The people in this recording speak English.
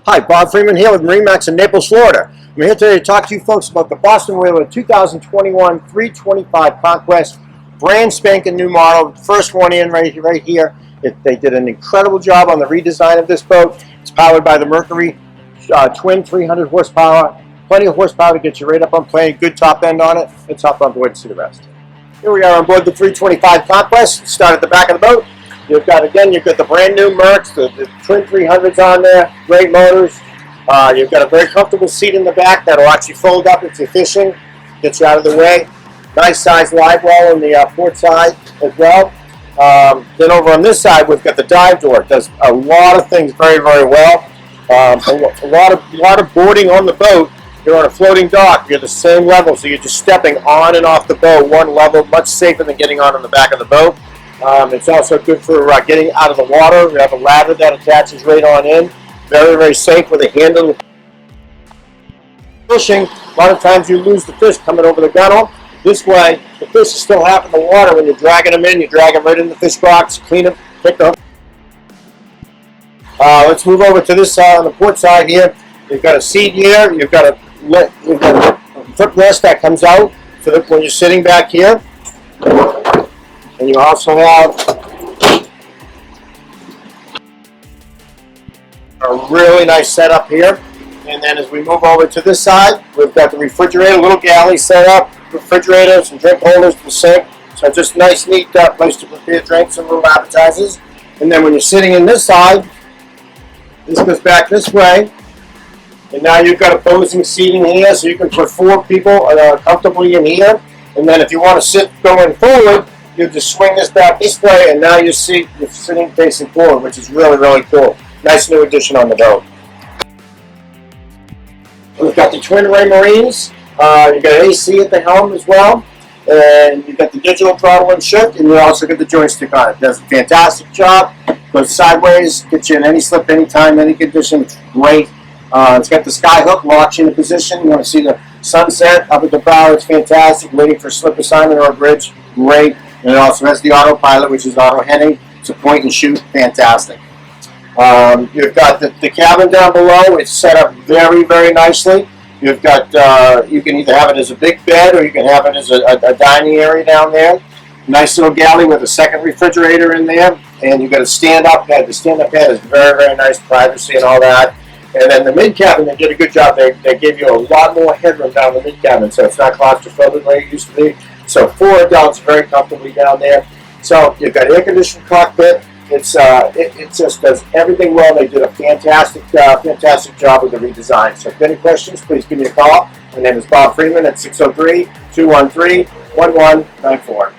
Hi, Bob Freeman here with MarineMax in Naples, Florida. I'm here today to talk to you folks about the Boston Whaler 2021 325 Conquest, brand spanking new model, first one in right here. They did an incredible job on the redesign of this boat. It's powered by the Mercury twin 300 horsepower, plenty of horsepower to get you right up on plane, good top end on it. Let's hop on board and see the rest. Here we are on board the 325 Conquest. Start at the back of the boat. You've got the brand new Mercs, the twin 300s on there, great motors. You've got a very comfortable seat in the back that'll actually fold up if you're fishing, gets you out of the way. Nice size live well on the port side as well. Then over on this side, we've got the dive door. It does a lot of things very, very well. A lot of boarding on the boat. You're on a floating dock. You're the same level, so you're just stepping on and off the boat one level, much safer than getting on the back of the boat. It's also good for getting out of the water. We have a ladder that attaches right on in. Very, very safe with a handle. Fishing, a lot of times you lose the fish coming over the gunnel. This way, the fish is still half in the water. When you're dragging them in, you drag them right in the fish box, clean them, pick them. Let's move over to this side on the port side here. You've got a seat here. You've got a footrest that comes out for when you're sitting back here. And you also have a really nice setup here. And then as we move over to this side, we've got the refrigerator, little galley set up, refrigerator, some drink holders for the sink. So just nice, neat place to prepare drinks and little appetizers. And then when you're sitting in this side, this goes back this way. And now you've got opposing seating here, so you can put 4 people comfortably in here. And then if you want to sit going forward, you just swing this back this way, and now you're sitting facing forward, which is really, really cool. Nice new addition on the boat. We've got the twin ray marines. You've got AC at the helm as well. And you've got the digital throttle and shift, and you also get the joystick on it. It does a fantastic job. Goes sideways, gets you in any slip, anytime, any condition. It's great. It's got the sky hook, locks you in a position. You want to see the sunset up at the bow. It's fantastic. Waiting for slip assignment or a bridge. Great. And it also has the autopilot, which is auto heading. It's a point and shoot. Fantastic. You've got the cabin down below. It's set up very, very nicely. You've got you can either have it as a big bed or you can have it as a dining area down there. Nice little galley with a second refrigerator in there. And you've got a stand-up bed. The stand-up bed is very, very nice, privacy and all that. And then the mid-cabin, they did a good job. They gave you a lot more headroom down the mid-cabin, so it's not claustrophobic like it used to be. So 4 adults very comfortably down there. So you've got air-conditioned cockpit. It just does everything well. They did a fantastic job with the redesign. So if you have any questions, please give me a call. My name is Bob Freeman at 603-213-1194.